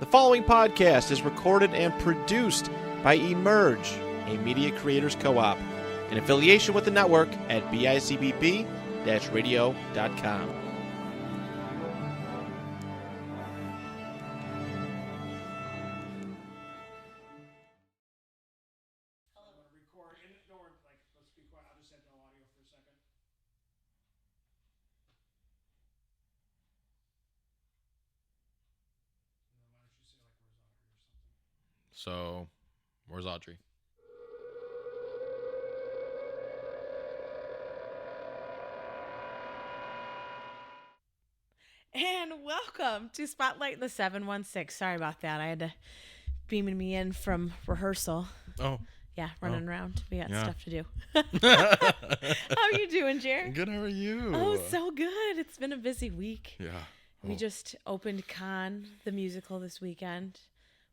The following podcast is recorded and produced by Emerge, a media creators co-op, in affiliation with the network at bicbb-radio.com. So, where's Audrey? And welcome to Spotlight in the 716. Sorry about that. I had to beaming me in from rehearsal. Oh. Yeah, running around. We got stuff to do. How you doing, Jer? Good, how are you? Oh, so good. It's been a busy week. Yeah. We just opened Con, the musical, this weekend,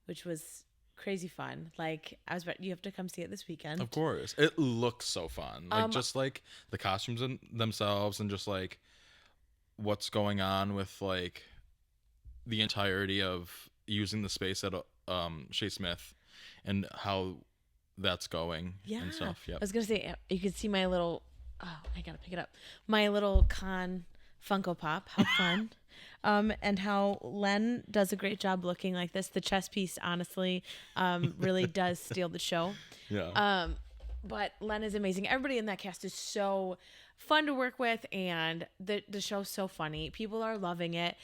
which was crazy fun. Like, you have to come see it this weekend. Of course. It looks so fun. Like, just like the costumes themselves and just like what's going on with like the entirety of using the space at Shea Smith and how that's going and stuff. Yep. I was gonna say, you could see my little I gotta pick it up, my little Con Funko Pop. How fun. And how Len does a great job looking like this. The chess piece honestly really does steal the show. Yeah. But Len is amazing. Everybody in that cast is so fun to work with, and the show's so funny. People are loving it.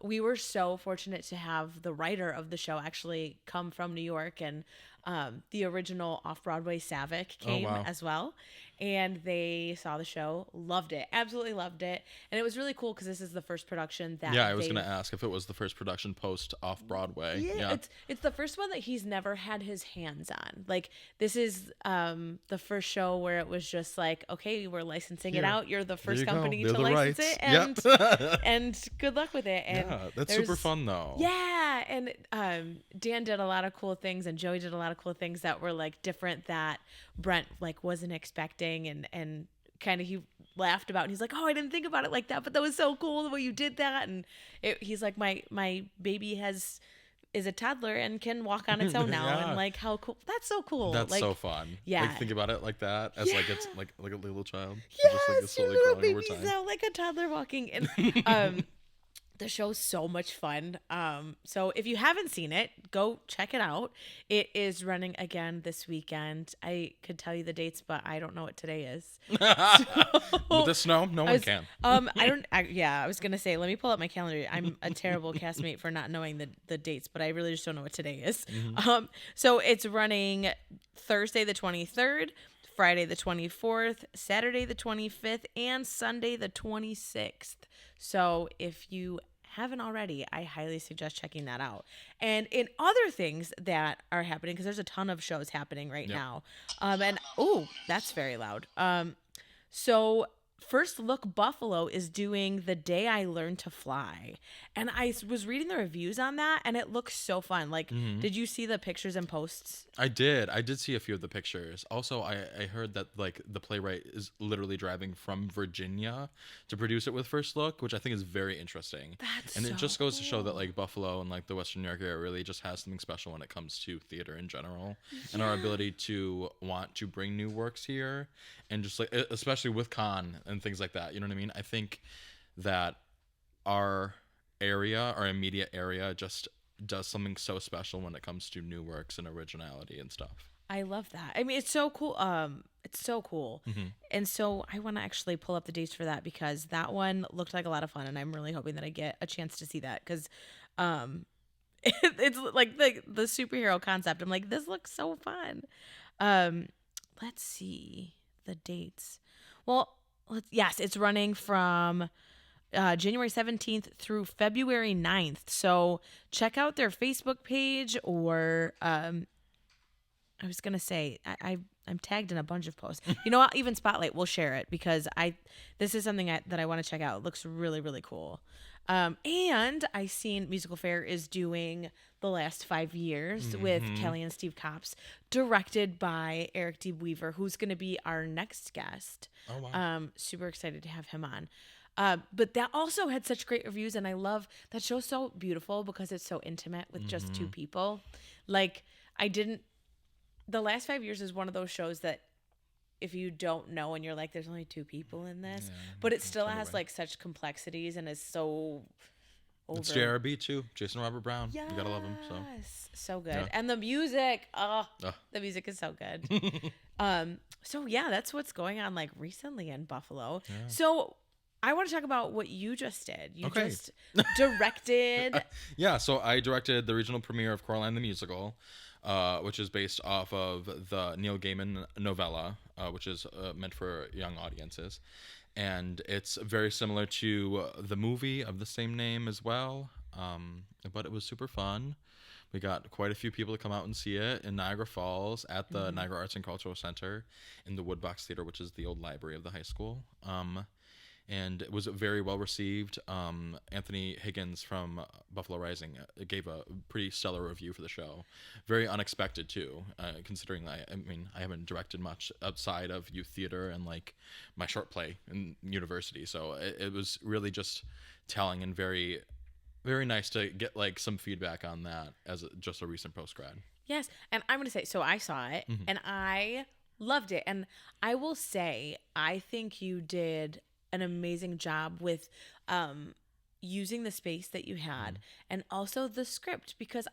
We were so fortunate to have the writer of the show actually come from New York, and the original off-Broadway Savick came as well. And they saw the show, loved it, absolutely loved it. And it was really cool because this is the first production that I was going to ask if it was the first production post off-Broadway. Yeah. It's the first one that he's never had his hands on. Like, this is the first show where it was just like, okay, we're licensing it out. You're the first company to license it. And, and good luck with it. And yeah, that's super fun, though. Yeah, and Dan did a lot of cool things, and Joey did a lot of cool things that were like different that Brent like wasn't expecting, and kind of he laughed about, and he's like, oh, I didn't think about it like that, but that was so cool the way you did that. And he's like, my baby is a toddler and can walk on its own now. And like, how cool. That's so cool. That's like, so fun. Yeah. Like, think about it like that as like it's like a little child. Yes, just like it's slowly your little growing over baby's time. now like a toddler walking. And the show's so much fun. So if you haven't seen it, go check it out. It is running again this weekend. I could tell you the dates, but I don't know what today is. With the snow, no one can. I was gonna say, let me pull up my calendar. I'm a terrible castmate for not knowing the dates, but I really just don't know what today is. Mm-hmm. So it's running Thursday the 23rd, Friday the 24th, Saturday the 25th, and Sunday the 26th. So if you haven't already, I highly suggest checking that out. And in other things that are happening, because there's a ton of shows happening right now. That's very loud. So First Look Buffalo is doing The Day I Learned to Fly. And I was reading the reviews on that, and it looks so fun. Like, Did you see the pictures and posts? I did see a few of the pictures. Also, I heard that like the playwright is literally driving from Virginia to produce it with First Look, which I think is very interesting. It just goes to show that like Buffalo and like the Western New York area really just has something special when it comes to theater in general, and our ability to want to bring new works here, and just like especially with Con and things like that. You know what I mean? I think that our immediate area just does something so special when it comes to new works and originality and stuff. I love that. I mean, it's so cool. It's so cool. And so I want to actually pull up the dates for that, because that one looked like a lot of fun, and I'm really hoping that I get a chance to see that, because it's like the superhero concept. I'm like, this looks so fun. Let's see the dates. Well, yes, it's running from January 17th through February 9th. So check out their Facebook page, or I was going to say, I'm tagged in a bunch of posts. You know what? Even Spotlight will share it, because this is something that I want to check out. It looks really, really cool. And I seen Musical Fair is doing The Last 5 Years with Kelly and Steve Copps, directed by Eric D. Weaver, who's going to be our next guest. Oh, wow. Super excited to have him on. But that also had such great reviews, and I love that show's so beautiful because it's so intimate with just two people. Like, the last 5 years is one of those shows that if you don't know and you're like, there's only two people in this, but it still has like such complexities and is so over. It's JRB too, Jason Robert Brown. You gotta love him. So good. And the music, the music is so good. So yeah, that's what's going on like recently in Buffalo. So I want to talk about what you just did. You just directed. So I directed the regional premiere of Coraline the Musical, which is based off of the Neil Gaiman novella, which is meant for young audiences. And it's very similar to the movie of the same name as well. But it was super fun. We got quite a few people to come out and see it in Niagara Falls at the Niagara Arts and Cultural Center in the Woodbox Theater, which is the old library of the high school. And it was very well received. Anthony Higgins from Buffalo Rising gave a pretty stellar review for the show. Very unexpected too, considering I haven't directed much outside of youth theater and like my short play in university. So it was really just telling and very, very nice to get like some feedback on that as just a recent post grad. Yes, and I'm gonna say, so I saw it and I loved it, and I will say I think you did an amazing job with using the space that you had and also the script, because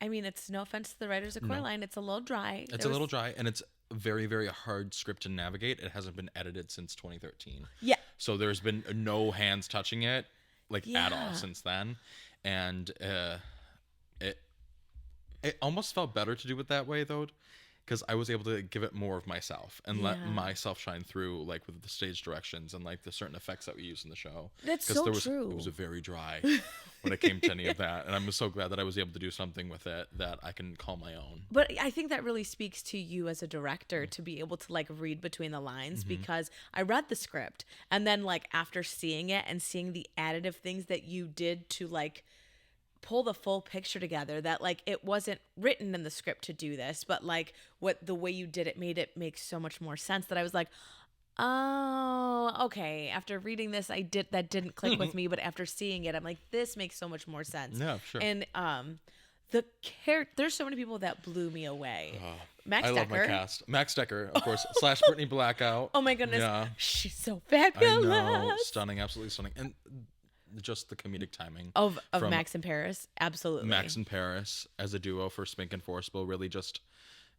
I mean, it's no offense to the writers of Coraline, it's a little dry. It's a little dry, and it's a very, very hard script to navigate. It hasn't been edited since 2013. Yeah. So there's been no hands touching it at all since then. And it almost felt better to do it that way though, because I was able to give it more of myself and let myself shine through, like with the stage directions and like the certain effects that we use in the show. That's so true. It was a very dry when it came to any of that, and I'm so glad that I was able to do something with it that I can call my own. But I think that really speaks to you as a director to be able to like read between the lines, because I read the script and then like after seeing it and seeing the additive things that you did to like pull the full picture together, that like it wasn't written in the script to do this, but like the way you did it made it make so much more sense, that I was like, oh, okay. After reading this, that didn't click with me, but after seeing it, I'm like, this makes so much more sense. Yeah, sure. And there's so many people that blew me away. Max I Decker. love my cast. Max Decker, of course, / Brittany Blackout. Oh my goodness. Yeah. She's so fabulous. I know. Stunning, absolutely stunning. And just the comedic timing of Max and Paris. Absolutely. Max and Paris as a duo for Spink and Forcible really just,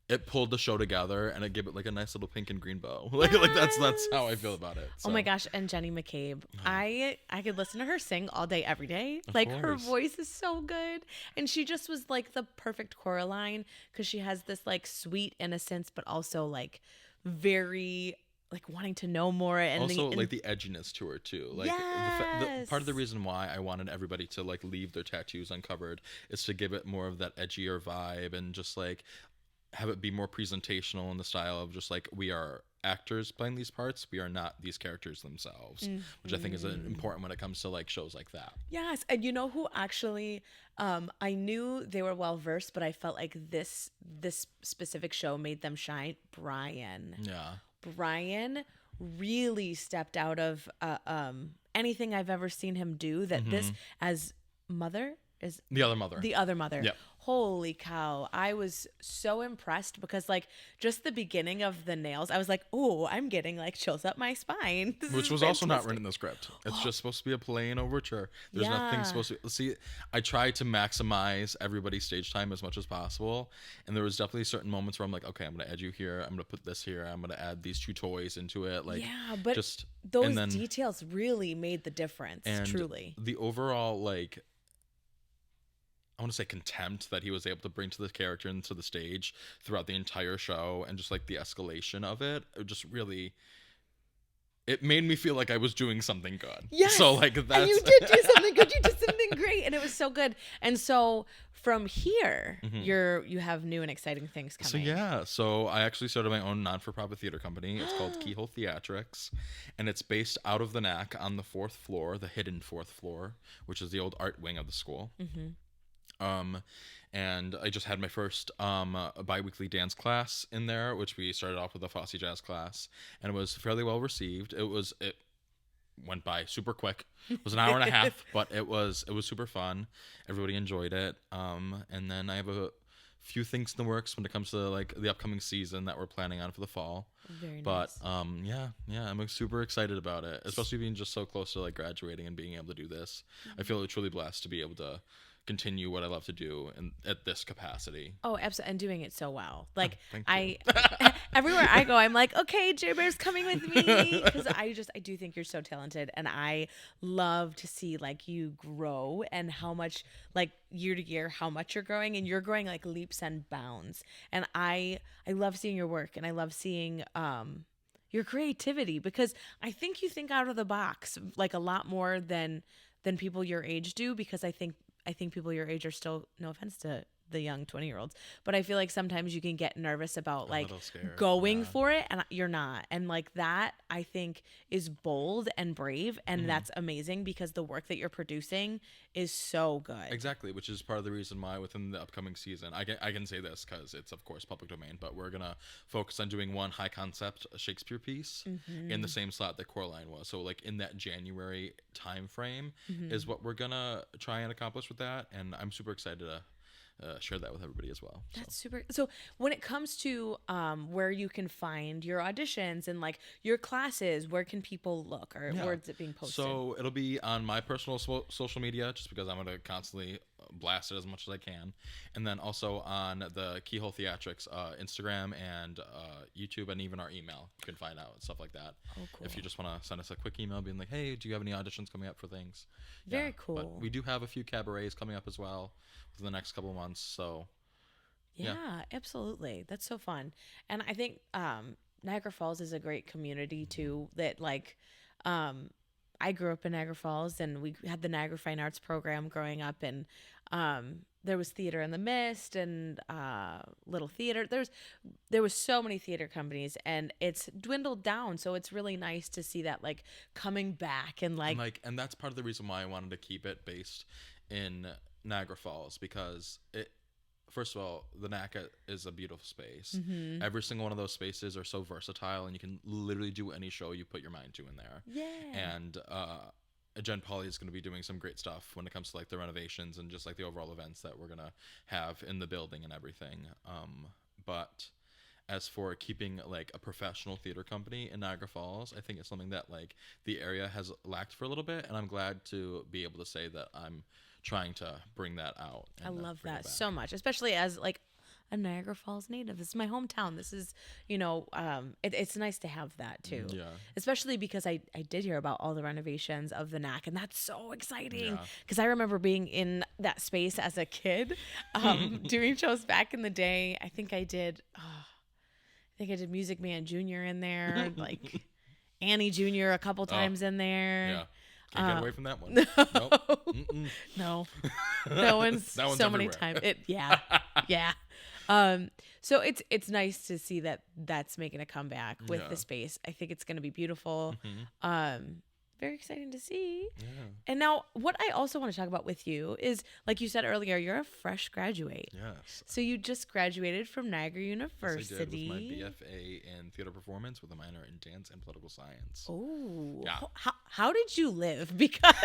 it pulled the show together, and it gave it like a nice little pink and green bow. Like that's how I feel about it. So. Oh my gosh, and Jenny McCabe. I could listen to her sing all day, every day. Like her voice is so good. And she just was like the perfect Coraline, because she has this like sweet innocence, but also like very like wanting to know more, and also like the edginess to her too. Like the part of the reason why I wanted everybody to like leave their tattoos uncovered is to give it more of that edgier vibe, and just like have it be more presentational in the style of just like, we are actors playing these parts, we are not these characters themselves, which I think is important when it comes to like shows like that. Yes. And you know who actually I knew they were well versed, but I felt like this specific show made them shine? Brian. Yeah. Brian really stepped out of anything I've ever seen him do. That this as mother is the other mother. Yep. Holy cow. I was so impressed, because like just the beginning of the nails, I was like, oh, I'm getting like chills up my spine. Which was also not written in the script. It's just supposed to be a plain overture. There's nothing supposed to see. I tried to maximize everybody's stage time as much as possible, and there was definitely certain moments where I'm like, okay, I'm gonna add you here, I'm gonna put this here, I'm gonna add these two toys into it. Like, yeah, but just those details really made the difference. And truly, the overall like, I want to say contempt that he was able to bring to the character and to the stage throughout the entire show, and just like the escalation of it just really, it made me feel like I was doing something good. Yes. So like that's, and you did do something good. You did something great, and it was so good. And so from here, you have new and exciting things coming. So I actually started my own non-for-profit theater company. It's called Keyhole Theatrics, and it's based out of the NAC on the 4th floor, the hidden 4th floor, which is the old art wing of the school. And I just had my first bi-weekly dance class in there, which we started off with a Fosse jazz class, and it was fairly well received. went by super quick. It was an hour and a half, but it was super fun. Everybody enjoyed it. And then I have a few things in the works when it comes to like the upcoming season that we're planning on for the fall. Very but nice. yeah, I'm super excited about it, especially being just so close to like graduating and being able to do this. I feel truly blessed to be able to continue what I love to do and at this capacity. Oh, absolutely. And doing it so well. Like Thank I you. everywhere I go, I'm like, okay, Jerry Bear's coming with me. Because I do think you're so talented, and I love to see like you grow and how much, like year to year, how much you're growing, and you're growing like leaps and bounds. And I love seeing your work, and I love seeing your creativity, because I think you think out of the box like a lot more than people your age do, because I think people your age are still, no offense to the young 20-year-olds, but I feel like sometimes you can get nervous about like going for it, and you're not. And like that, I think, is bold and brave, and that's amazing, because the work that you're producing is so good. Exactly, which is part of the reason why within the upcoming season, I can say this because it's of course public domain, but we're gonna focus on doing one high concept Shakespeare piece in the same slot that Coraline was. So like in that January time frame is what we're gonna try and accomplish with that, and I'm super excited to share that with everybody as well. That's super. So when it comes to where you can find your auditions and like your classes, where can people look, or where is it being posted? So it'll be on my personal social media, just because I'm going to constantly blast it as much as I can. And then also on the Keyhole Theatrics Instagram and YouTube, and even our email. You can find out stuff like that. Oh, cool. If you just want to send us a quick email being like, hey, do you have any auditions coming up for things? Very cool. But we do have a few cabarets coming up as well within the next couple of months. So yeah, absolutely. That's so fun. And I think Niagara Falls is a great community too, that like I grew up in Niagara Falls, and we had the Niagara Fine Arts program growing up, and there was Theater in the Mist and Little Theater. There was so many theater companies, and it's dwindled down. So it's really nice to see that like coming back, and and that's part of the reason why I wanted to keep it based in Niagara Falls, because first of all, the NACA is a beautiful space. Every single one of those spaces are so versatile, and you can literally do any show you put your mind to in there. Yeah. And Jen Pauley is going to be doing some great stuff when it comes to like the renovations and just like the overall events that we're going to have in the building and everything. But as for keeping like a professional theater company in Niagara Falls, I think it's something that like the area has lacked for a little bit, and I'm glad to be able to say that I'm trying to bring that out. I love that so much, especially as like a Niagara Falls native. This is my hometown. This is, it's nice to have that too. Yeah. Especially because I did hear about all the renovations of the NAC, and that's so exciting. Because I remember being in that space as a kid, doing shows back in the day. I think I did Music Man Jr. in there, like Annie Jr. a couple times in there. Yeah. Can't get away from that one. No. That one's so everywhere. many times. Yeah. So it's nice to see that that's making a comeback with the space. I think it's going to be beautiful. Very exciting to see. Yeah. And now what I also want to talk about with you is, like you said earlier, you're a fresh graduate. Yes. So you just graduated from Niagara University. Yes, I did, with my BFA in theater performance with a minor in dance and political science. Oh. Yeah. How did you live? Because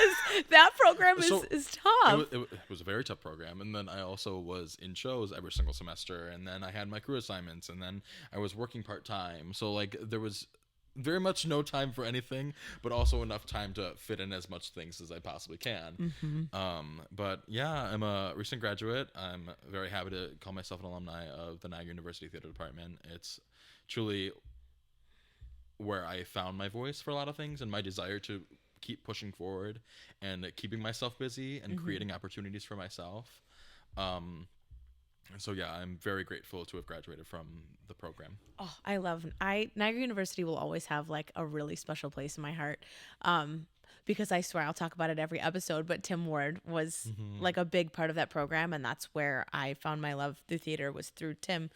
that program is tough. It was a very tough program. And then I also was in shows every single semester. And then I had my crew assignments. And then I was working part-time. So like there was very much no time for anything, but also enough time to fit in as much things as I possibly can. But yeah, I'm a recent graduate. I'm very happy to call myself an alumni of the Niagara University Theater Department. It's truly where I found my voice for a lot of things, and my desire to keep pushing forward and keeping myself busy and creating opportunities for myself. And so, yeah, I'm very grateful to have graduated from the program. Oh, Niagara University will always have like a really special place in my heart. Because I swear I'll talk about it every episode, but Tim Ward was like a big part of that program. And that's where I found my love through theater, was through Tim,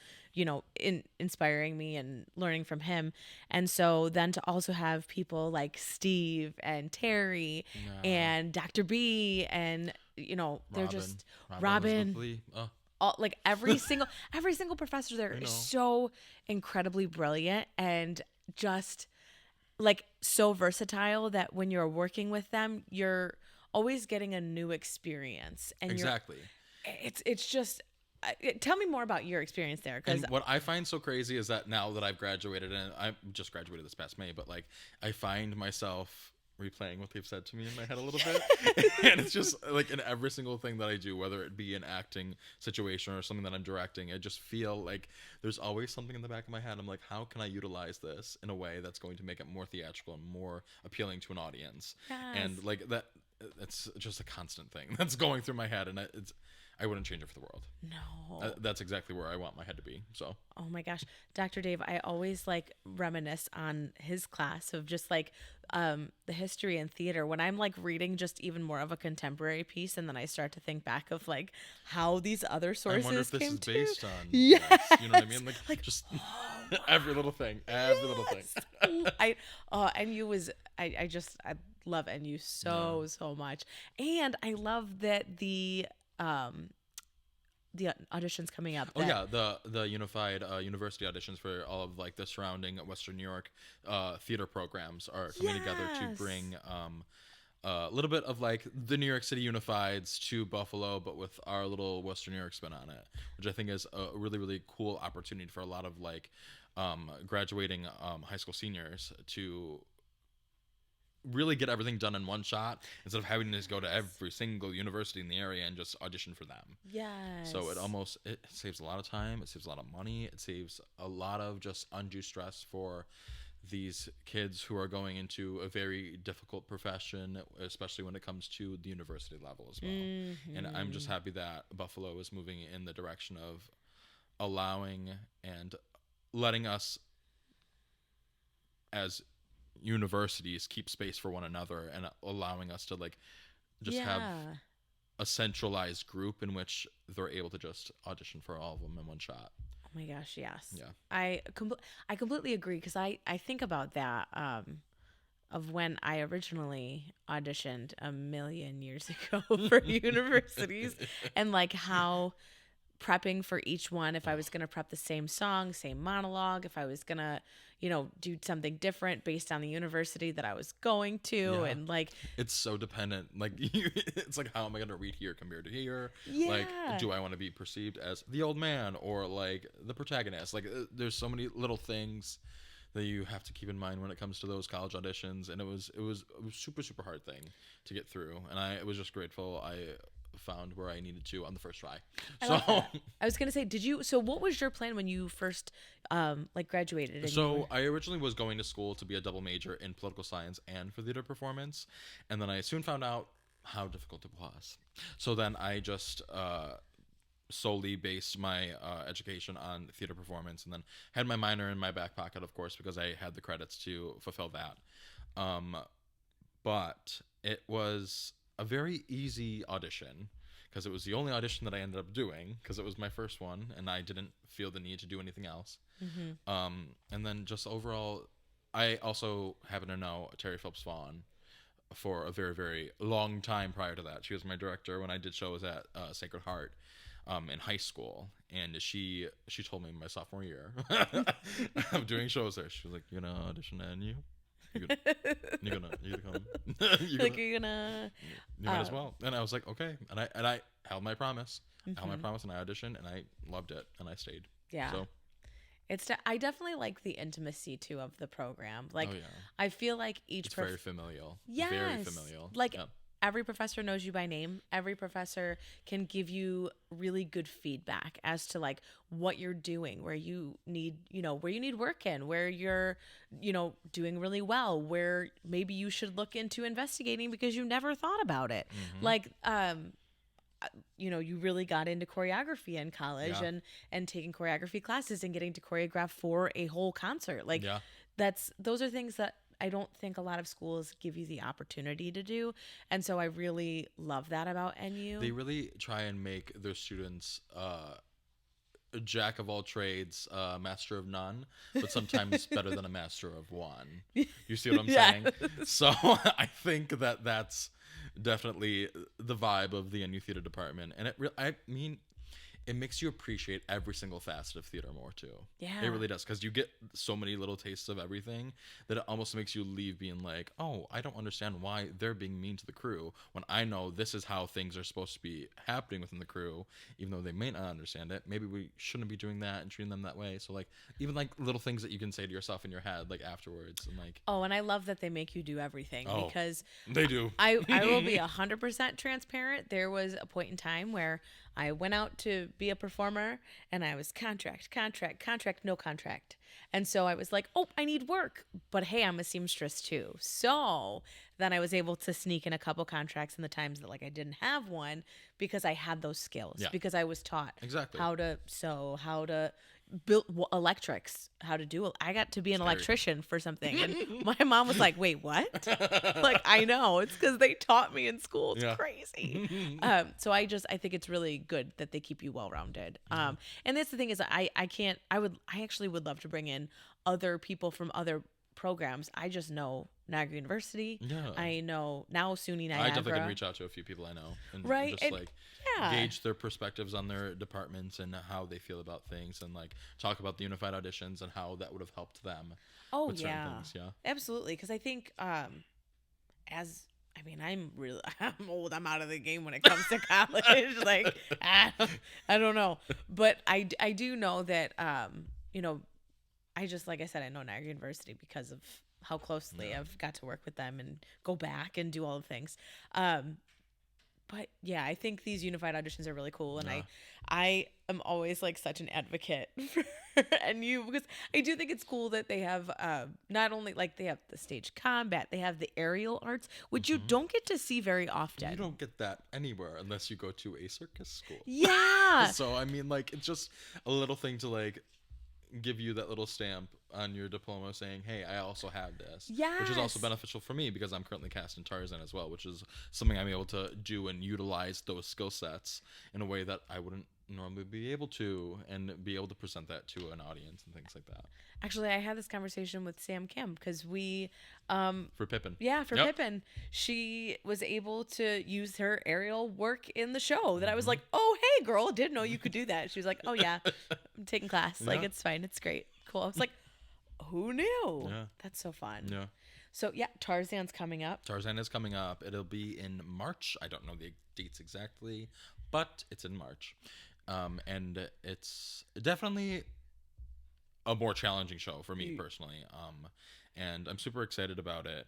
inspiring me and learning from him. And so then to also have people like Steve and Terry and Dr. B and, they're just Robin. All, like every single professor there is so incredibly brilliant and just like so versatile that when you're working with them, you're always getting a new experience. And Exactly. It's just tell me more about your experience there. And what I find so crazy is that now that I've graduated, and I just graduated this past May, but like I find myself replaying what they've said to me in my head a little bit. And it's just like in every single thing that I do, whether it be an acting situation or something that I'm directing, I just feel like there's always something in the back of my head. I'm like, how can I utilize this in a way that's going to make it more theatrical and more appealing to an audience? Yes. And like it's just a constant thing that's going through my head, and I wouldn't change it for the world. No. That's exactly where I want my head to be. So. Oh my gosh, Dr. Dave, I always like reminisce on his class of just like the history and theater when I'm like reading just even more of a contemporary piece, and then I start to think back of like how these other sources I wonder if this came is to. based on. Yes. Yes, you know what I mean? Like just oh, every little thing, every little thing. NU was I love NU so much, and I love that the auditions coming up. The unified university auditions for all of like the surrounding Western New York theater programs are coming together to bring a little bit of like the New York City Unifieds to Buffalo, but with our little Western New York spin on it, which I think is a really, really cool opportunity for a lot of like graduating high school seniors to really get everything done in one shot instead of having to go to every single university in the area and just audition for them. Yes. So it saves a lot of time, it saves a lot of money, it saves a lot of just undue stress for these kids who are going into a very difficult profession, especially when it comes to the university level as well. Mm-hmm. And I'm just happy that Buffalo is moving in the direction of allowing and letting us as universities keep space for one another and allowing us to like just have a centralized group in which they're able to just audition for all of them in one shot. Oh my gosh, yes. Yeah. I completely agree, because I think about that of when I originally auditioned a million years ago for universities, and like how prepping for each one, if I was going to prep the same song, same monologue, if I was going to, do something different based on the university that I was going to. And like, it's so dependent. Like it's like, how am I going to read here compared to here? Yeah. Like, do I want to be perceived as the old man or like the protagonist? Like there's so many little things that you have to keep in mind when it comes to those college auditions. And it was a super, super hard thing to get through. And I was just grateful I found where I needed to on the first try. I was gonna say, what was your plan when you first graduated? So I originally was going to school to be a double major in political science and for theater performance, and then I soon found out how difficult it was. So then I just solely based my education on theater performance, and then had my minor in my back pocket, of course, because I had the credits to fulfill that. But it was a very easy audition because it was the only audition that I ended up doing because it was my first one and I didn't feel the need to do anything else. Mm-hmm. And then just overall, I also happen to know Terry Phillips Vaughn for a very, very long time prior to that. She was my director when I did shows at Sacred Heart in high school, and she told me my sophomore year of doing shows there. She was like, "You're gonna audition and you gonna come. You might as well." And I was like, okay. And I held my promise. Mm-hmm. I held my promise, and I auditioned, and I loved it, and I stayed. Yeah. So I definitely like the intimacy too of the program. Like, I feel like it's very familial. Yes. Very familial. Like, every professor knows you by name. Every professor can give you really good feedback as to like what you're doing, where you need work in, where you're, doing really well, where maybe you should look into investigating because you never thought about it. Mm-hmm. Like, you really got into choreography in college and taking choreography classes and getting to choreograph for a whole concert. Like, those are things that I don't think a lot of schools give you the opportunity to do. And so I really love that about NU. They really try and make their students a jack of all trades, master of none, but sometimes better than a master of one. You see what I'm saying? So I think that's definitely the vibe of the NU theater department. And it makes you appreciate every single facet of theater more too. Yeah. It really does, because you get so many little tastes of everything that it almost makes you leave being like, oh, I don't understand why they're being mean to the crew when I know this is how things are supposed to be happening within the crew, even though they may not understand it. Maybe we shouldn't be doing that and treating them that way. So like even like little things that you can say to yourself in your head like afterwards, and like, oh, and I love that they make you do everything because they do. I will be 100% transparent. There was a point in time where I went out to be a performer and I was contract, no contract. And so I was like, oh, I need work. But hey, I'm a seamstress too. So then I was able to sneak in a couple contracts in the times that like I didn't have one because I had those skills, because I was taught how to sew, how to build electrics, how to do it. I got to be an electrician for something. And my mom was like, wait, what? Like, I know. It's because they taught me in school. It's crazy. So I think it's really good that they keep you well-rounded. And that's the thing is I actually would love to bring in other people from other programs. I just know Niagara University. Yeah. I know now SUNY Niagara. I definitely can reach out to a few people I know and just gauge their perspectives on their departments and how they feel about things, and like talk about the unified auditions and how that would have helped them. With certain things. Yeah, absolutely. Because I think I'm old. I'm out of the game when it comes to college. Like, I don't know. But I do know that, I just, like I said, I know Niagara University because of how closely I've got to work with them and go back and do all the things. But yeah, I think these unified auditions are really cool. And I am always like such an advocate for because I do think it's cool that they have not only like they have the stage combat, they have the aerial arts, which you don't get to see very often. You don't get that anywhere unless you go to a circus school. Yeah. So, I mean, like, it's just a little thing to like give you that little stamp on your diploma saying, hey, I also have this. Yes. Which is also beneficial for me because I'm currently cast in Tarzan as well, which is something I'm able to do and utilize those skill sets in a way that I wouldn't normally be able to, and be able to present that to an audience and things like that. Actually, I had this conversation with Sam Kim because we for Pippin. Yeah, for Pippin. She was able to use her aerial work in the show that I was like, oh, hey, girl, didn't know you could do that. She was like, oh, yeah, I'm taking class. Like, it's fine. It's great. Cool. I was like, who knew? Yeah. That's so fun. Yeah. So, yeah, Tarzan's coming up. Tarzan is coming up. It'll be in March. I don't know the dates exactly, but it's in March. And it's definitely a more challenging show for me personally. And I'm super excited about it.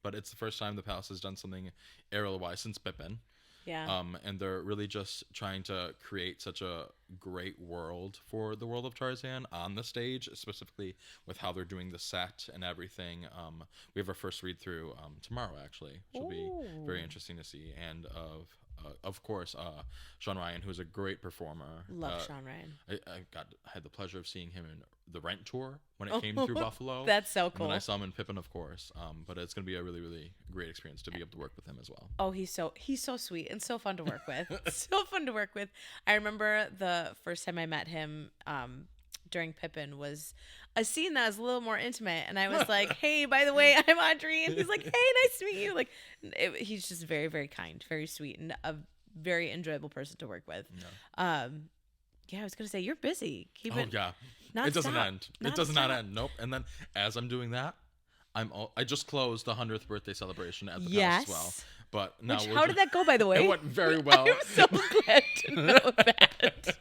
But it's the first time the Palace has done something aerial-wise since Pippin. Yeah. And they're really just trying to create such a great world for the world of Tarzan on the stage, specifically with how they're doing the set and everything. We have our first read-through tomorrow, actually, which will be very interesting to see. And of course, Sean Ryan, who's a great performer. Love Sean Ryan. I had the pleasure of seeing him in the Rent tour when it came through Buffalo. That's so cool. And then I saw him in Pippin, of course. But it's going to be a really, really great experience to be able to work with him as well. Oh, he's so sweet and so fun to work with. So fun to work with. I remember the first time I met him during Pippin was a scene that was a little more intimate, and I was like, hey, by the way, I'm Audrey, and he's like, hey, nice to meet you. Like, he's just very, very kind, very sweet, and a very enjoyable person to work with. Yeah, I was gonna say, you're busy. Keep it. Yeah, it doesn't end. It does not end. Nope. And then as I'm doing that, I just closed the 100th birthday celebration at the Palace as well. But now how did that go, by the way? It went very well. I'm so glad to know that.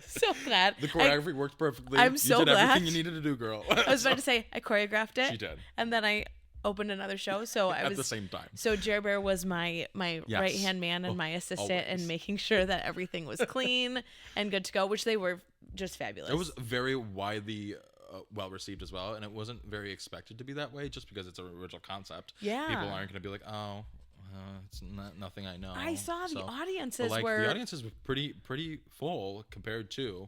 So glad. The choreography worked perfectly. I'm so glad. You did everything you needed to do, girl. I was about to say, I choreographed it. She did. And then I opened another show. So I was at the same time. So Jerry Bear was my right-hand man and my assistant, and making sure that everything was clean and good to go, which they were just fabulous. It was very widely well received as well, and it wasn't very expected to be that way just because it's an original concept. Yeah. People aren't going to be like, oh, it's nothing I know. I saw the audiences the audiences were pretty full compared to.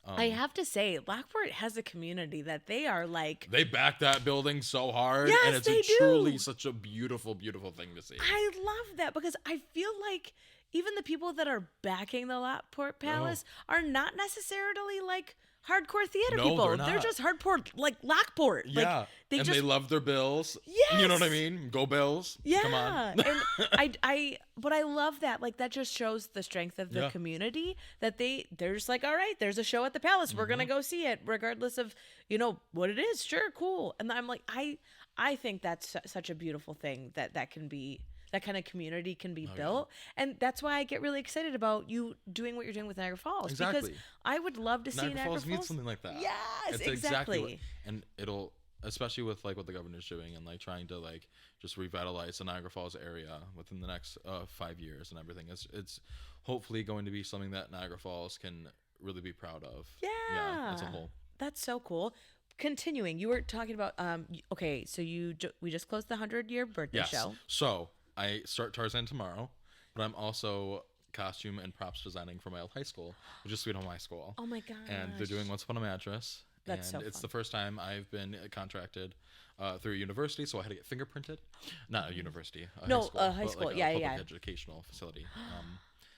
I have to say, Lockport has a community that they are like. They back that building so hard, yes, and it's truly such a beautiful, beautiful thing to see. I love that because I feel like even the people that are backing the Lockport Palace are not necessarily like hardcore theater No, people. they're They're not. just hardcore, like Lockport. Yeah. Like, they and just they love their Bills. Yes. You know what I mean? Go Bills. Yeah. Come on. And but I love that. Like, that just shows the strength of the community, that they're just like, all right, there's a show at the Palace. We're going to go see it regardless of, what it is. Sure. Cool. And I'm like, I think that's such a beautiful thing that kind of community can be built. Yeah. And that's why I get really excited about you doing what you're doing with Niagara Falls. Exactly. Because I would love to see Niagara Falls needs something like that. Yes, it's exactly. And it'll, especially with like what the governor's doing and like trying to like just revitalize the Niagara Falls area within the next 5 years and everything. It's hopefully going to be something that Niagara Falls can really be proud of. Yeah. As a whole. That's so cool. Continuing, you were talking about okay, so we just closed the 100-year birthday show. So I start Tarzan tomorrow, but I'm also costume and props designing for my old high school, which is Sweet Home High School. Oh my gosh. And they're doing Once Upon a Mattress. That's and so it's fun. the first time I've been contracted through a university, so I had to get fingerprinted. Not a university, a high school. Like yeah, a public yeah. educational facility.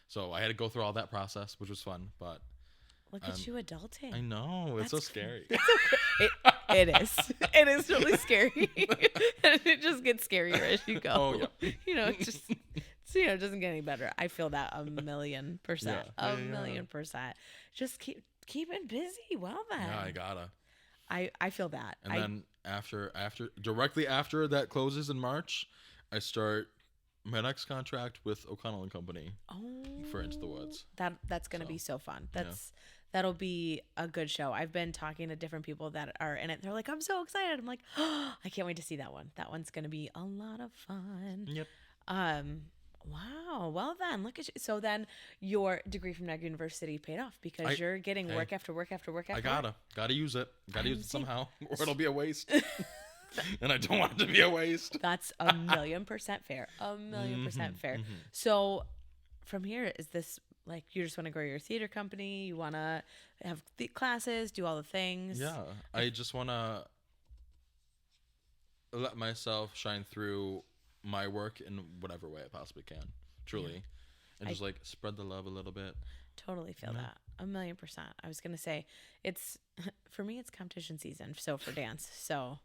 So I had to go through all that process, which was fun, but look at you adulting. I know. It's so scary. It is. It is really scary. It just gets scarier as you go. Oh, yeah. It just it doesn't get any better. I feel that 1,000,000%. Yeah. A million percent. Just keep it busy. Well then. Yeah, I gotta. I feel that. And then after directly after that closes in March, I start my next contract with O'Connell and Company for Into the Woods. That's gonna be so fun. That'll be a good show. I've been talking to different people that are in it. They're like, I'm so excited. I'm like, oh, I can't wait to see that one. That one's going to be a lot of fun. Yep. Wow. Well then, look at you. So then your degree from Niagara University paid off because you're getting work after work after work after I gotta use it. Gotta use it somehow or it'll be a waste. And I don't want it to be a waste. That's 1,000,000% fair. 1,000,000% fair. So from here, is this like you just want to grow your theater company? You want to have classes, do all the things? Yeah. I just want to let myself shine through my work in whatever way I possibly can. Truly. Yeah. And just like spread the love a little bit. Totally feel that. 1,000,000%. I was going to say for me, it's competition season. So for dance. So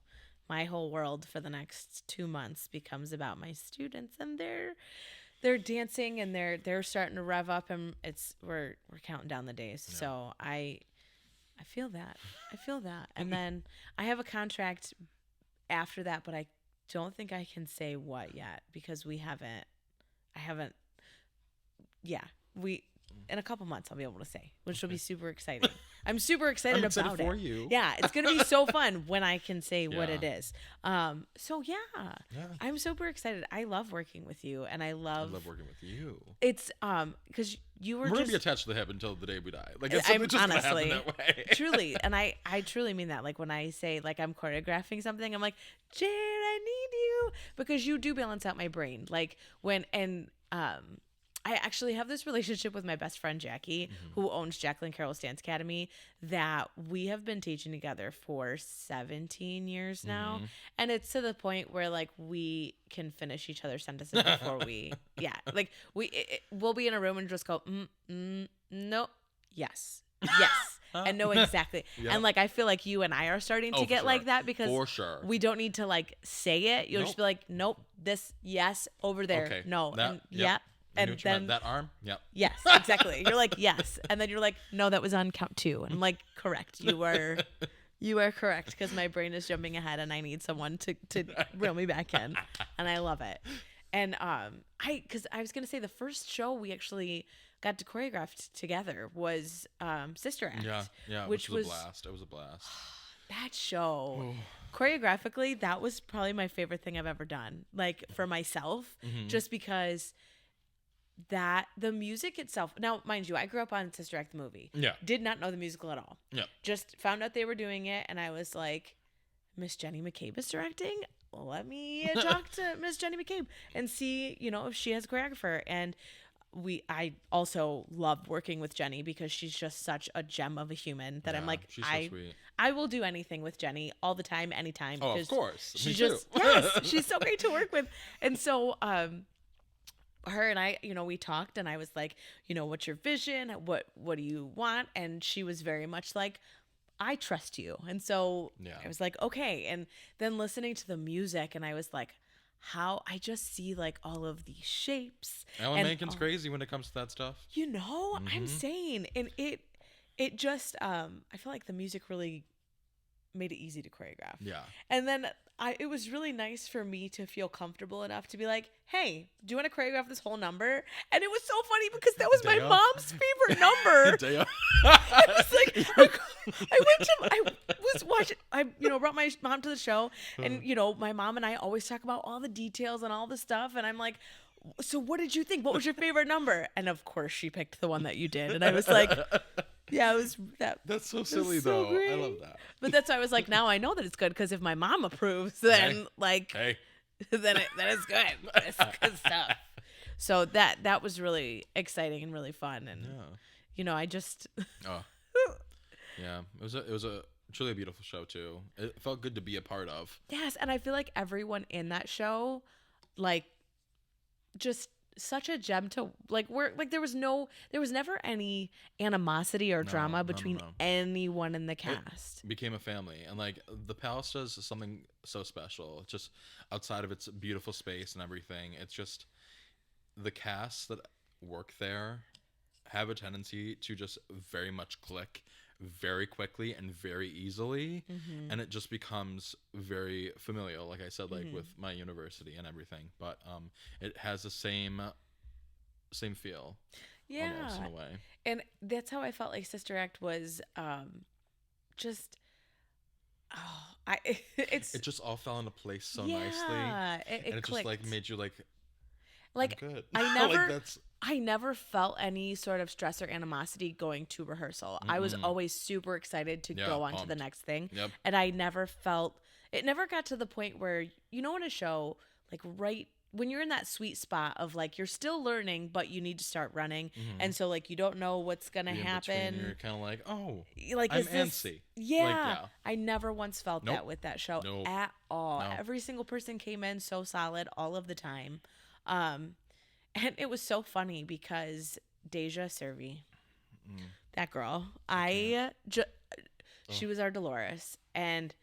my whole world for the next 2 months becomes about my students and they're dancing and they're starting to rev up and we're counting down the days. Yeah. So I feel that. And then I have a contract after that, but I don't think I can say what yet because in a couple months I'll be able to say, which will be super exciting. I'm super excited I'm excited about for it. you. Yeah, it's going to be so fun when I can say what it is. So I'm super excited. I love working with you and I love working with you. It's because we're going to be attached to the hip until the day we die. Like it's I'm just honestly, happen that way. Truly, and I truly mean that. Like when I say like I'm choreographing something, I'm like, Jared, I need you because you do balance out my brain. Like I actually have this relationship with my best friend, Jackie, who owns Jacqueline Carroll's Dance Academy, that we have been teaching together for 17 years now. And it's to the point where like we can finish each other's sentences before we'll be in a room and just go, no, yes. And know exactly. Yep. And like I feel like you and I are starting to get like that because for sure. We don't need to like say it. You'll just be like, nope, this, yes, over there. Okay. No. That, yeah. And then that arm, yep. Yes, exactly. You're like, yes. And then you're like, no, that was on count 2. And I'm like, correct. You are correct because my brain is jumping ahead and I need someone to reel me back in. And I love it. And because I was going to say the first show we actually got to choreograph together was Sister Act. Yeah, which was a blast. It was a blast. That show, choreographically, that was probably my favorite thing I've ever done. Like for myself, just because that the music itself. Now, mind you, I grew up on Sister Act the movie. Yeah. Did not know the musical at all. Yeah. Just found out they were doing it, and I was like, Miss Jenny McCabe is directing? Well, let me talk to Miss Jenny McCabe and see, if she has a choreographer. And I also love working with Jenny because she's just such a gem of a human that I'm like, she's so sweet. I will do anything with Jenny all the time, anytime. Oh, of course. She's Me just, too. yes, she's so great to work with. And so, her and I, we talked and I was like, what's your vision? What do you want? And she was very much like, I trust you. And so Yeah. I was like, okay. And then listening to the music, and I was like, how I just see like all of these shapes. Alan and Menken's crazy when it comes to that stuff. I'm saying, and it just I feel like the music really made it easy to choreograph. Yeah. And then it was really nice for me to feel comfortable enough to be like, hey, do you want to choreograph this whole number? And it was so funny because that was my mom's favorite number. I was like, I was watching, brought my mom to the show, and, my mom and I always talk about all the details and all the stuff. And I'm like, so what did you think? What was your favorite number? And of course she picked the one that you did. And I was like, yeah, it was that. That's so silly, so though. great. I love that. But that's why I was like, now I know that it's good, because if my mom approves, then Hey. then it's good. It's good stuff. So that was really exciting and really fun, and I just yeah, it was a truly a beautiful show too. It felt good to be a part of. Yes, and I feel like everyone in that show, like, just such a gem to like work. Like there was never any animosity or drama between anyone in the cast. It became a family, and like the Palace does something so special. Just outside of its beautiful space and everything, it's just the cast that work there have a tendency to just very much click very quickly and very easily, and it just becomes very familial, like I said, like with my university and everything, but it has the same feel, almost, in a way. And that's how I felt like Sister Act was it just all fell into place so nicely, and it clicked. just like made you like I'm good. I never felt any sort of stress or animosity going to rehearsal. I was always super excited to go on to the next thing. Yep. And I never felt, it never got to the point where, in a show, like right when you're in that sweet spot of like, you're still learning, but you need to start running. And so like, you don't know what's going to happen. You're kind of like, oh, like, I'm is this, antsy. Yeah. I never once felt Nope. that with that show Nope. at all. No. Every single person came in so solid all of the time. And it was so funny because Deja Servi, that girl, she was our Dolores, and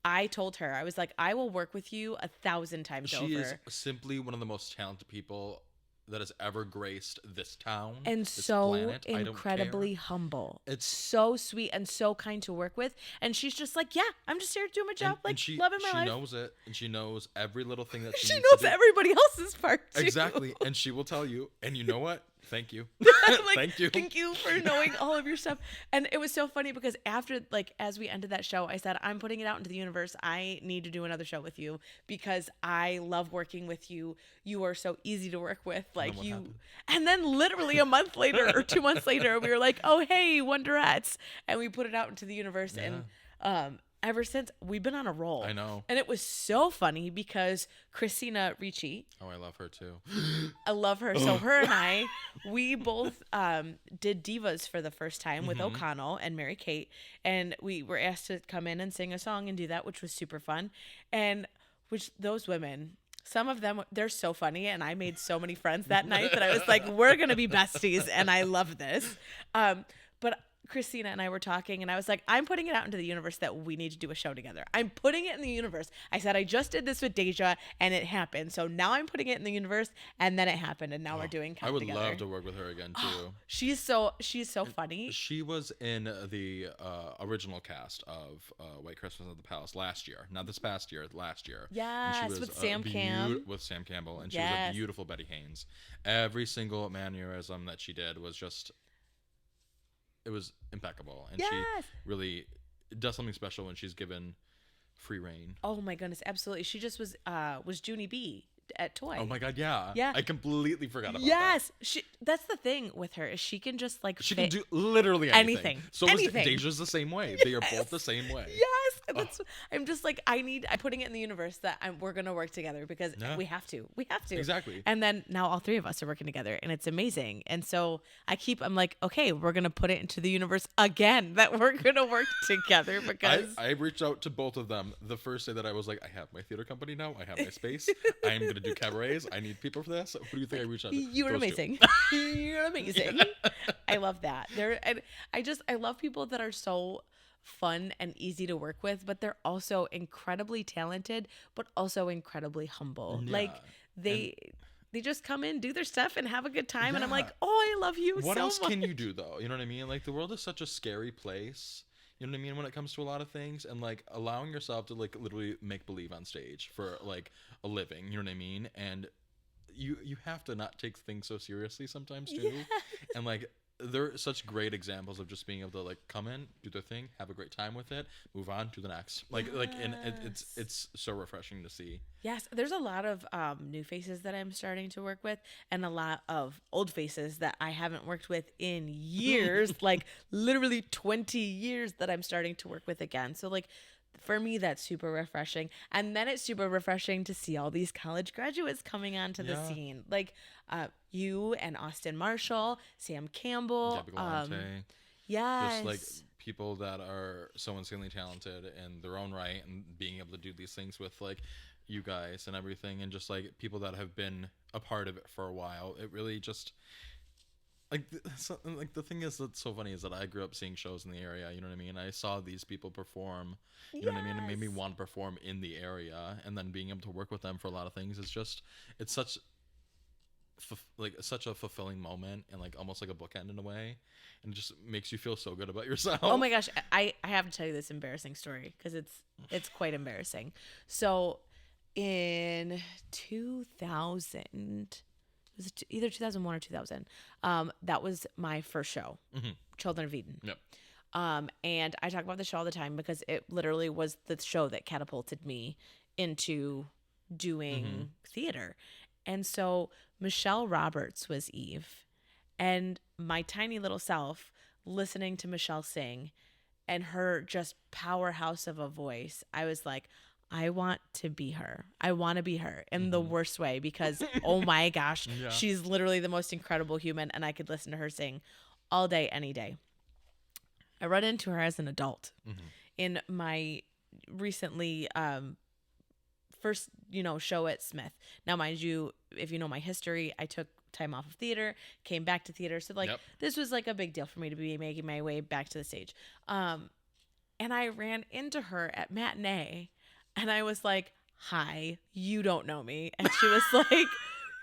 I told her, I was like, I will work with you 1,000 times over. She is simply one of the most talented people that has ever graced this town and this so planet. incredibly humble. It's so sweet and so kind to work with, and she's just like, yeah, I'm just here to do my job, and she, loving my life. She knows it, and she knows every little thing that she needs knows to do. everybody else's part too. Exactly, and she will tell you, and you know what? Thank you. Thank you for knowing all of your stuff. And it was so funny because after, like, as we ended that show, I said, I'm putting it out into the universe. I need to do another show with you because I love working with you. You are so easy to work with. Like, you. Happened? And then literally a month later or 2 months later, we were like, oh, hey, Wonderettes. And we put it out into the universe. Yeah. And ever since, we've been on a roll. I know. And it was so funny because Christina Ricci. Oh, I love her too. I love her. So her and I, we both did Divas for the first time with O'Connell and Mary Kate. And we were asked to come in and sing a song and do that, which was super fun. And which those women, some of them, they're so funny. And I made so many friends that night that I was like, we're going to be besties. And I love this. But Christina and I were talking, and I was like, I'm putting it out into the universe that we need to do a show together. I'm putting it in the universe. I said, I just did this with Deja, and it happened. So now I'm putting it in the universe, and then it happened, and now we're doing Come Together. I would love to work with her again, too. She's so funny. She was in the original cast of White Christmas at the Palace last year. Not this past year, last year. Yes, with Sam Campbell, and she was a beautiful Betty Haynes. Every single mannerism that she did was just... It was impeccable, and she really does something special when she's given free reign. Oh my goodness, absolutely! She just was Junie B at Toy. Oh my god, yeah. Yeah. I completely forgot about that. Yes. That's the thing with her is she can just like she can do literally anything. So anything. Deja's the same way. They are both the same way. Yes. I'm just like I'm putting it in the universe that we're gonna work together because we have to. We have to. Exactly. And then now all three of us are working together and it's amazing. And so I'm like, okay, we're gonna put it into the universe again that we're gonna work together because I reached out to both of them the first day that I was like, I have my theater company now. I have my space. I'm gonna do cabarets. I need people for this. Who do you think I reached out to? You're amazing. You're amazing. I love that. I love people that are so fun and easy to work with, but they're also incredibly talented, but also incredibly humble. Yeah. Like they just come in, do their stuff, and have a good time. And I'm Yeah. like, oh, I love you so much. What else can you do though? You know what I mean? Like the world is such a scary place. You know what I mean when it comes to a lot of things, and like allowing yourself to like literally make believe on stage for like a living. You know what I mean? And you have to not take things so seriously sometimes too. Yes. And like they're such great examples of just being able to like come in, do their thing, have a great time with it, move on to the next. And it's so refreshing to see. Yes, there's a lot of new faces that I'm starting to work with, and a lot of old faces that I haven't worked with in years, like literally 20 years that I'm starting to work with again. So like for me, that's super refreshing. And then it's super refreshing to see all these college graduates coming onto the scene. Like you and Austin Marshall, Sam Campbell. Gabby Galante. Yes. Just like people that are so insanely talented in their own right, and being able to do these things with like you guys and everything, and just like people that have been a part of it for a while. It really just like the thing is that's so funny is that I grew up seeing shows in the area. You know what I mean? I saw these people perform. You know what I mean? It made me want to perform in the area, and then being able to work with them for a lot of things is just it's such a fulfilling moment, and like almost like a bookend in a way, and it just makes you feel so good about yourself. Oh my gosh, I have to tell you this embarrassing story because it's quite embarrassing. So in 2000, was it either 2001 or 2000, that was my first show, Children of Eden. Yep. And I talk about the show all the time because it literally was the show that catapulted me into doing theater. And so Michelle Roberts was Eve, and my tiny little self listening to Michelle sing and her just powerhouse of a voice, I was like, I want to be her. I want to be her in the worst way because, oh my gosh, she's literally the most incredible human, and I could listen to her sing all day, any day. I run into her as an adult in my recently first, show at Smith. Now, mind you, if you know my history, I took time off of theater, came back to theater. So this was like a big deal for me to be making my way back to the stage. And I ran into her at matinee, and I was like, hi, you don't know me. And she was like,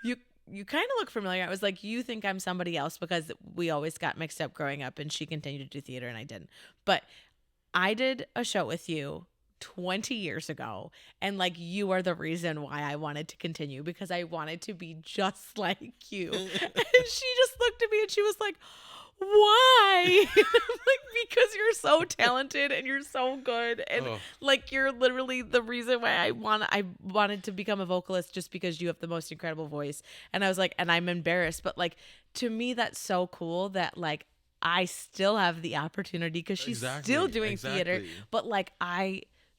you kind of look familiar. I was like, you think I'm somebody else because we always got mixed up growing up, and she continued to do theater and I didn't. But I did a show with you 20 years ago, and like you are the reason why I wanted to continue, because I wanted to be just like you. And she just looked at me and she was like, why? I'm like, because you're so talented and you're so good, and like you're literally the reason why I wanted to become a vocalist, just because you have the most incredible voice. And I was like, and I'm embarrassed, but like to me that's so cool that like I still have the opportunity, because she's still doing theater, but like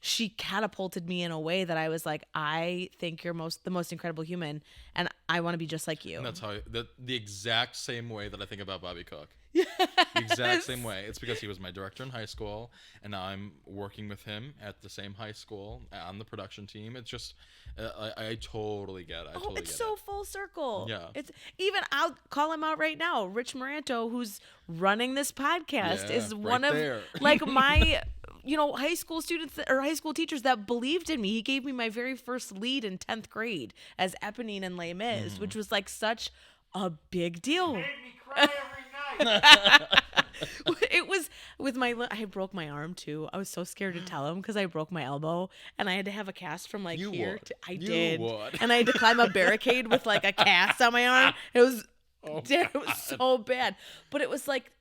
she catapulted me in a way that I was like, I think you're the most incredible human, and I want to be just like you. And that's how the exact same way that I think about Bobby Cook. Yes. The exact same way. It's because he was my director in high school, and now I'm working with him at the same high school on the production team. It's just, I totally get it. It's so full circle. Yeah. It's even, I'll call him out right now. Rich Moranto, who's running this podcast, is one of like my high school students or high school teachers that believed in me. He gave me my very first lead in 10th grade as Eponine in Les Mis, which was like such a big deal. Made me cry every night. It was with I broke my arm too. I was so scared to tell him because I broke my elbow, and I had to have a cast from like here. I did, and I had to climb a barricade with like a cast on my arm. It was, it was so bad, but it was like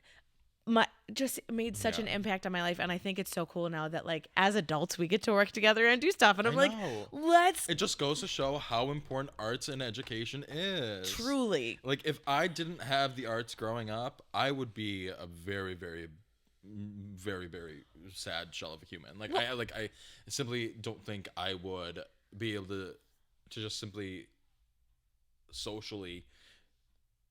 just made such an impact on my life. And I think it's so cool now that like as adults we get to work together and do stuff, and I'm like, it just goes to show how important arts and education is. Truly. Like if I didn't have the arts growing up, I would be a very, very, very, very sad shell of a human. Like I simply don't think I would be able to just simply socially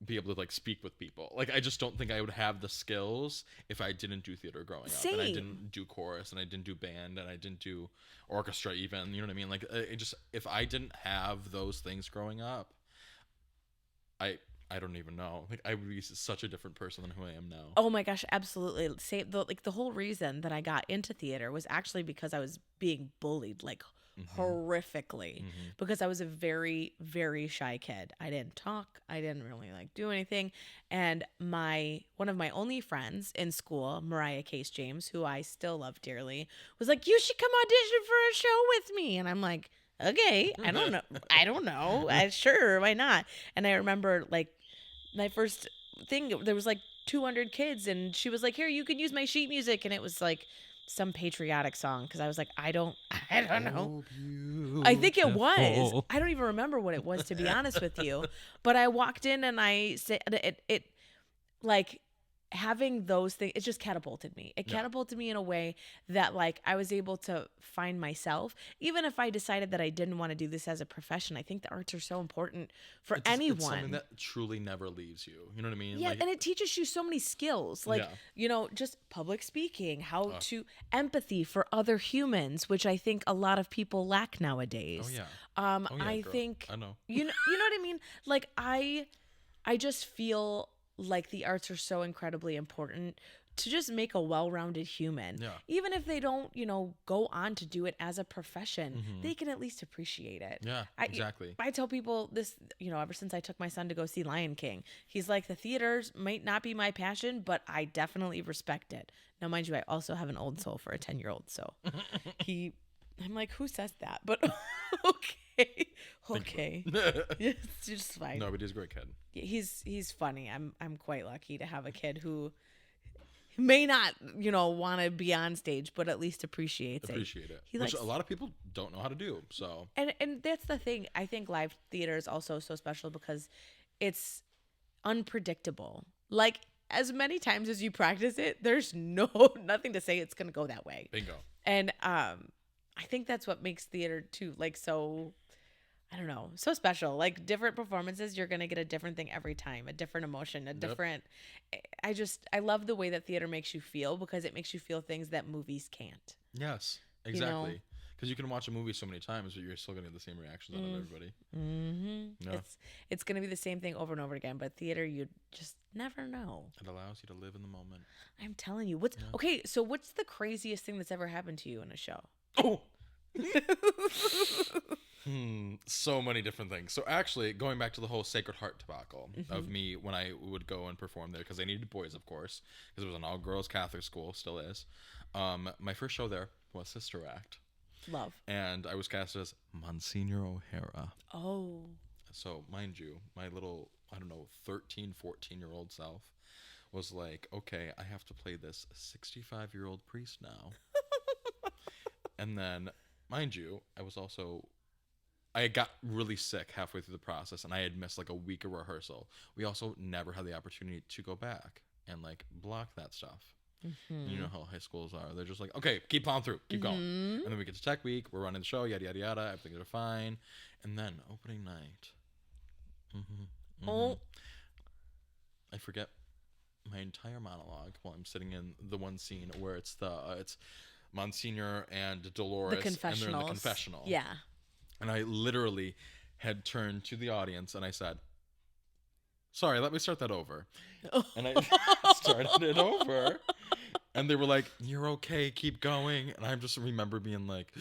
be able to like speak with people. Like I just don't think I would have the skills if I didn't do theater growing up, and I didn't do chorus, and I didn't do band, and I didn't do orchestra even, you know what I mean? Like if I didn't have those things growing up, I I don't even know. Like, I would be such a different person than who I am now. Oh my gosh, absolutely. The whole reason that I got into theater was actually because I was being bullied like horrifically because I was a very, very shy kid. I didn't talk. I didn't really like do anything. And one of my only friends in school, Mariah Case James, who I still love dearly, was like, "You should come audition for a show with me." And I'm like, "Okay, I don't know. Sure, why not?" And I remember like my first thing, there was like 200 kids, and she was like, "Here, you can use my sheet music," and it was like some patriotic song because I was like, I don't know. I think it was. I don't even remember what it was, to be honest with you. But I walked in and I said it like having those things, it just catapulted me. It catapulted me in a way that like I was able to find myself. Even if I decided that I didn't want to do this as a profession, I think the arts are so important for anyone. It's something that truly never leaves you. You know what I mean? Yeah, and it teaches you so many skills. Like, just public speaking, how to empathy for other humans, which I think a lot of people lack nowadays. I think I know. You know what I mean? Like I just feel like the arts are so incredibly important to just make a well-rounded human. Yeah. Even if they don't, go on to do it as a profession, they can at least appreciate it. Yeah, exactly. I tell people this, ever since I took my son to go see Lion King, he's like, the theaters might not be my passion, but I definitely respect it. Now, mind you, I also have an old soul for a 10-year-old, so I'm like, who says that? But okay. It's just fine. No, but he's a great kid. He's funny. I'm quite lucky to have a kid who may not, want to be on stage, but at least appreciates it. Which a lot of people don't know how to do. So and that's the thing. I think live theater is also so special because it's unpredictable. Like, as many times as you practice it, there's nothing to say it's gonna go that way. Bingo. And I think that's what makes theater too, like, so, I don't know, so special. Like, different performances, you're gonna get a different thing every time, a different emotion, a different. I love the way that theater makes you feel because it makes you feel things that movies can't. Yes, exactly. Because you can watch a movie so many times, but you're still gonna get the same reactions out of everybody. Yeah. It's gonna be the same thing over and over again, but theater, you just never know. It allows you to live in the moment. I'm telling you, okay? So what's the craziest thing that's ever happened to you in a show? Oh. So many different things. So actually, going back to the whole Sacred Heart debacle of me when I would go and perform there, because they needed boys, of course, because it was an all-girls Catholic school, still is. My first show there was Sister Act. Love. And I was cast as Monsignor O'Hara. Oh. So, mind you, my little, 13, 14-year-old self was like, okay, I have to play this 65-year-old priest now. And then, mind you, I got really sick halfway through the process, and I had missed like a week of rehearsal. We also never had the opportunity to go back and like block that stuff. You know how high schools are. They're just like, okay, keep plowing through, keep going. And then we get to tech week, we're running the show, yada, yada, yada. Everything's fine. And then opening night. Oh. I forget my entire monologue while I'm sitting in the one scene where it's Monsignor and Dolores, and they're in the confessional. Yeah. And I literally had turned to the audience and I said, sorry, let me start that over. And I started it over. And they were like, you're okay, keep going. And I just remember being like,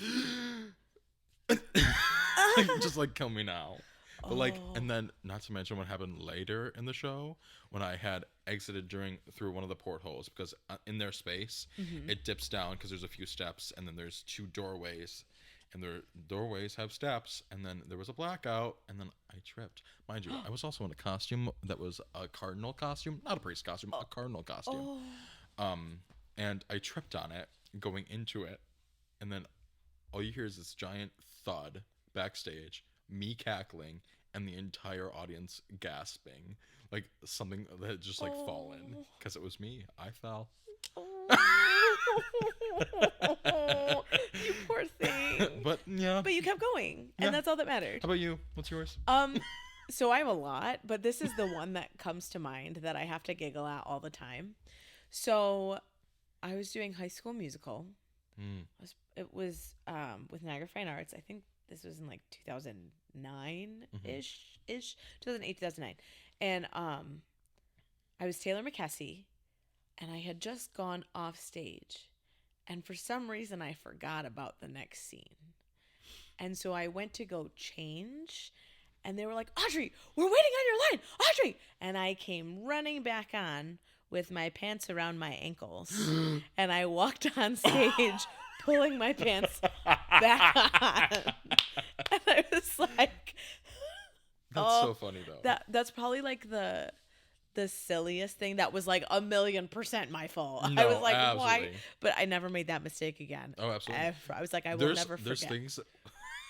just like, kill me now. But and then not to mention what happened later in the show when I had exited through one of the portholes, because in their space, it dips down because there's a few steps, and then there's 2 doorways, and their doorways have steps, and then there was a blackout, and then I tripped. Mind you, I was also in a costume that was a cardinal costume, not a priest costume, a cardinal costume. And I tripped on it going into it, and then all you hear is this giant thud backstage, me cackling, and the entire audience gasping, like something that had just like fallen, because it was me. I fell. You poor thing. But you kept going, and that's all that mattered. How about you? What's yours? So I have a lot, but this is the one that comes to mind that I have to giggle at all the time. So I was doing High School Musical. It was with Niagara Fine Arts. I think this was in like 2009-ish, 2008, 2009. And I was Taylor McKessie, and I had just gone off stage. And for some reason, I forgot about the next scene. And so I went to go change, and they were like, Audrey, we're waiting on your line, Audrey. And I came running back on with my pants around my ankles. And I walked on stage pulling my pants back on. And I was like, That's so funny, though. That's probably like the silliest thing. That was like 1,000,000% my fault. No, I was like, absolutely. why? But I never made that mistake again. Oh, absolutely. I was like, I will never forget.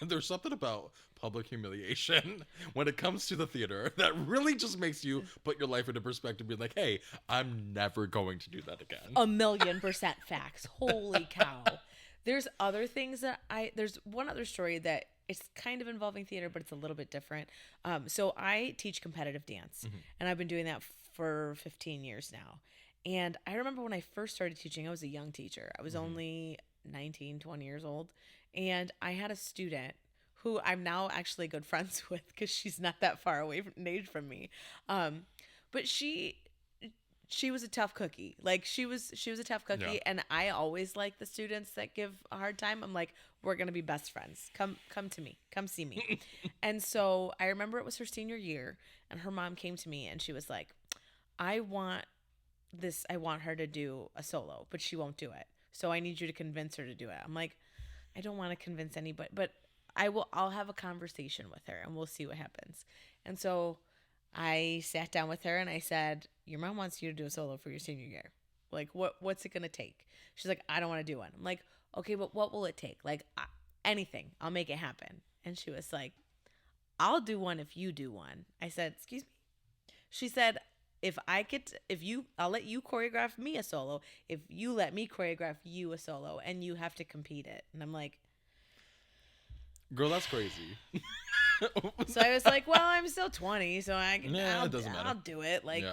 There's something about public humiliation when it comes to the theater that really just makes you put your life into perspective and be like, hey, I'm never going to do that again. 1,000,000% facts. Holy cow. There's other things that there's one other story that it's kind of involving theater, but it's a little bit different. So I teach competitive dance, and I've been doing that for 15 years now. And I remember when I first started teaching, I was a young teacher. I was only 19, 20 years old. And I had a student who I'm now actually good friends with because she's not that far away in age from me. But she was a tough cookie. Like she was a tough cookie. Yeah. And I always like the students that give a hard time. I'm like, we're going to be best friends. Come to me. Come see me. And so I remember it was her senior year, and her mom came to me and she was like, I want her to do a solo, but she won't do it. So I need you to convince her to do it. I'm like, I don't want to convince anybody, but I'll have a conversation with her and we'll see what happens. And so I sat down with her and I said, your mom wants you to do a solo for your senior year. Like, what's it going to take? She's like, I don't want to do one. I'm like, okay, but what will it take? Like anything, I'll make it happen. And she was like, I'll do one if you do one. I said, excuse me? She said, I'll let you choreograph me a solo if you let me choreograph you a solo, and you have to compete it. And I'm like, girl, that's crazy. So I was like, well, I'm still 20, so it doesn't matter. I'll do it. Like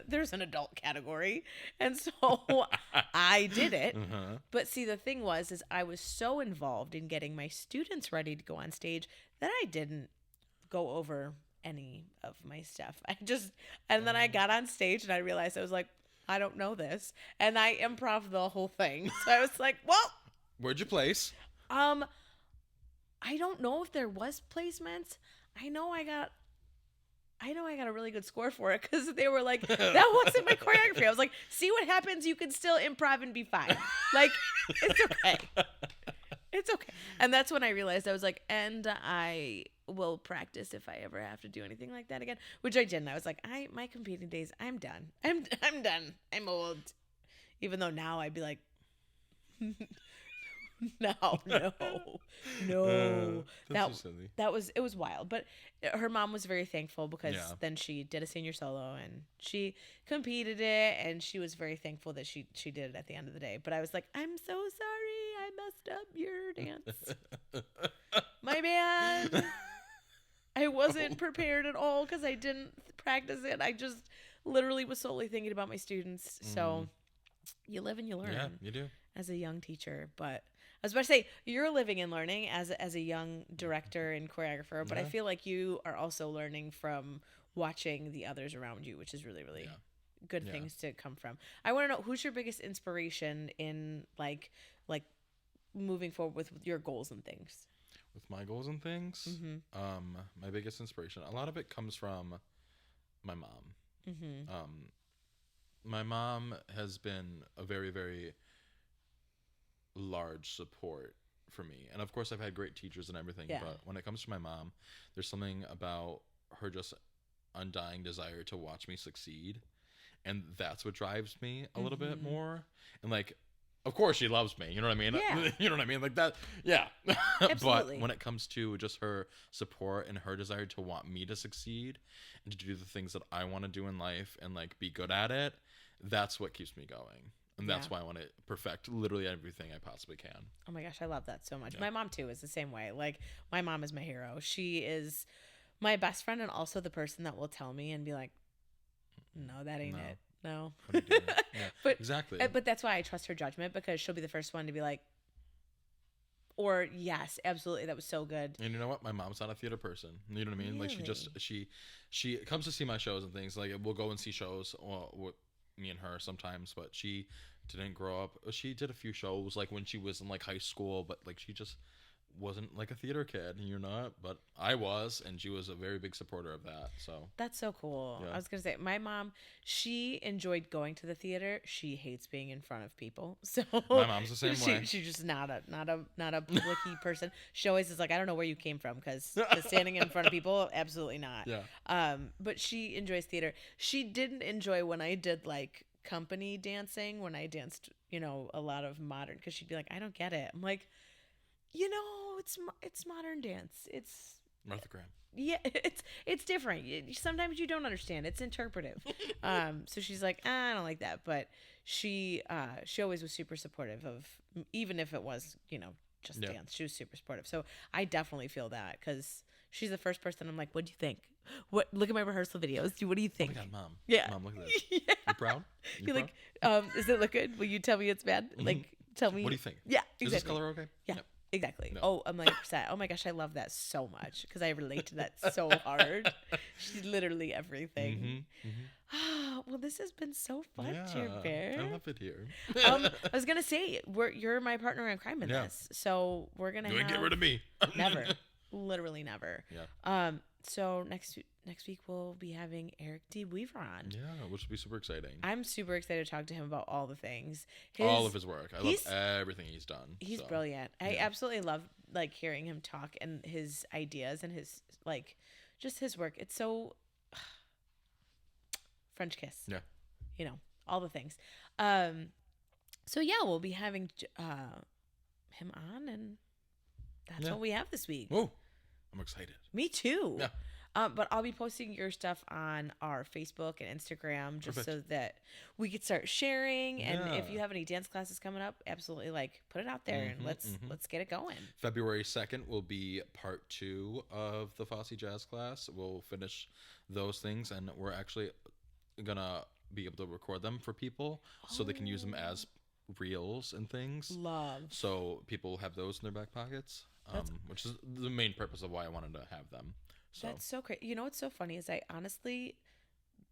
there's an adult category. And so I did it. But see, the thing is I was so involved in getting my students ready to go on stage that I didn't go over any of my stuff. And then I got on stage and I realized I was like, I don't know this. And I improv the whole thing. So I was like, well, where'd you place? I don't know if there was placements. I know I got a really good score for it because they were like, that wasn't my choreography. I was like, see what happens? You can still improv and be fine. Like, it's okay. It's okay. And that's when I realized I was like, and I will practice if I ever have to do anything like that again, which I didn't. I was like, my competing days, I'm done. I'm done. I'm old. Even though now I'd be like, no. It was wild. But her mom was very thankful because then she did a senior solo and she competed it, and she was very thankful that she did it at the end of the day. But I was like, I'm so sorry I messed up your dance. My bad. I wasn't prepared at all because I didn't practice it. I just literally was solely thinking about my students. So you live and you learn. Yeah, you do. As a young teacher. But I was about to say, you're living and learning as a young director and choreographer, but I feel like you are also learning from watching the others around you, which is really, really good things to come from. I want to know, who's your biggest inspiration in like moving forward with your goals and things? With my goals and things, my biggest inspiration, a lot of it comes from my mom. My mom has been a very, very large support for me, and of course I've had great teachers and everything, but when it comes to my mom, there's something about her just undying desire to watch me succeed, and that's what drives me a little bit more. And like, of course she loves me, you know what I mean? You know what I mean? Like that, but when it comes to just her support and her desire to want me to succeed and to do the things that I want to do in life and like be good at it, that's what keeps me going. And that's why I want to perfect literally everything I possibly can. Oh my gosh, I love that so much. My mom too is the same way. Like, my mom is my hero. She is my best friend and also the person that will tell me and be like, no, that ain't it. No. What are you doing? But exactly. But that's why I trust her judgment, because she'll be the first one to be like, Or yes, absolutely. That was so good. And you know what? My mom's not a theater person. You know what I mean? Like she comes to see my shows and things. Like we'll go and see shows with me and her sometimes, but she didn't grow up. She did a few shows like when she was in like high school, but like she just wasn't like a theater kid. And you're not, but I was, and she was a very big supporter of that. So that's so cool. Yeah. I was gonna say my mom, she enjoyed going to the theater. She hates being in front of people. So my mom's the same way. She's just not a public-y person. She always is like, I don't know where you came from, because standing in front of people, absolutely not. Yeah. But she enjoys theater. She didn't enjoy when I did like company dancing, when I danced, a lot of modern, because she'd be like, I don't get it. I'm like, it's modern dance. It's Martha Graham. Yeah, it's different. Sometimes you don't understand. It's interpretive. So she's like, I don't like that. But she always was super supportive of, even if it was, just dance. She was super supportive. So I definitely feel that, because she's the first person I'm like, what do you think? Look at my rehearsal videos. What do you think? Oh my God, Mom. Yeah. Mom, look at this. Yeah. You proud? You're like, does it look good? Will you tell me it's bad? Mm-hmm. Like, tell me. What do you think? Yeah, exactly. Is this color okay? Yeah. Yep. Exactly. No. Oh, I'm 100%. Oh my gosh, I love that so much, because I relate to that so hard. She's literally everything. Well, this has been so fun, Chair Bear. I love it here. I was gonna say, you're my partner in crime in this, so we're gonna get rid of me. Never, literally never. Yeah. So next week we'll be having Eric D. Weaver on. Yeah, which will be super exciting. I'm super excited to talk to him about all the things. All of his work. I love everything he's done. He's brilliant. I absolutely love like hearing him talk and his ideas and his like just his work. It's so French kiss. Yeah. All the things. So yeah, we'll be having him on, and that's what we have this week. Oh, I'm excited. Me too. Yeah. But I'll be posting your stuff on our Facebook and Instagram just so that we could start sharing. And if you have any dance classes coming up, absolutely put it out there and let's get it going. February 2nd will be part 2 of the Fosse Jazz class. We'll finish those things, and we're actually gonna be able to record them for people so they can use them as reels and things. Love. So people have those in their back pockets, which is the main purpose of why I wanted to have them. So. That's so great. What's so funny is I honestly,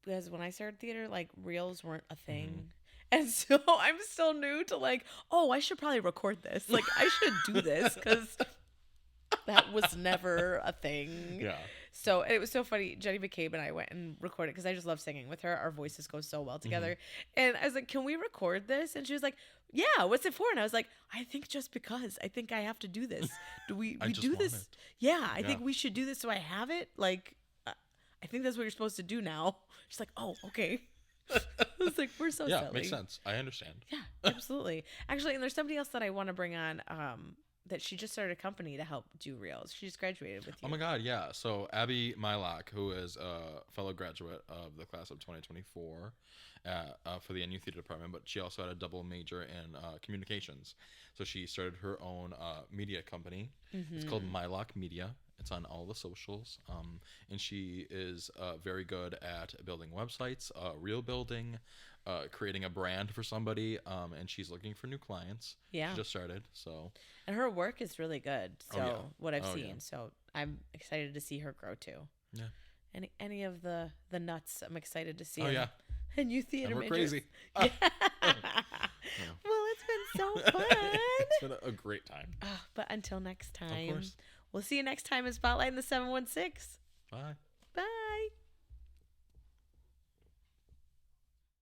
because when I started theater, reels weren't a thing. And so I'm still new to I should probably record this. I should do this, because that was never a thing. Yeah. So it was so funny. Jenny McCabe and I went and recorded, because I just love singing with her. Our voices go so well together. And I was like, can we record this? And she was like, yeah, what's it for? And I was like, I think just because. I think I have to do this. Do we do this? It. Yeah, I think we should do this so I have it. I think that's what you're supposed to do now. She's like, oh, okay. I was like, we're so silly. Yeah, makes sense. I understand. Yeah, absolutely. Actually, and there's somebody else that I want to bring on that she just started a company to help do reels. She just graduated with you. Oh my God, yeah. So Abby Mylock, who is a fellow graduate of the class of 2024 for the NU Theater Department, but she also had a double major in communications. So she started her own media company. It's called Mylock Media. It's on all the socials. And she is very good at building websites, reel building, creating a brand for somebody, and she's looking for new clients. Yeah. She just started, so. And her work is really good, so what I've seen. Yeah. So I'm excited to see her grow too. Yeah. Any of the nuts, I'm excited to see. Oh, yeah. And you theater And we're majors. crazy. Yeah. Well, it's been so fun. It's been a great time. But until next time, Of course. we'll see you next time in Spotlight in the 716. Bye. Bye.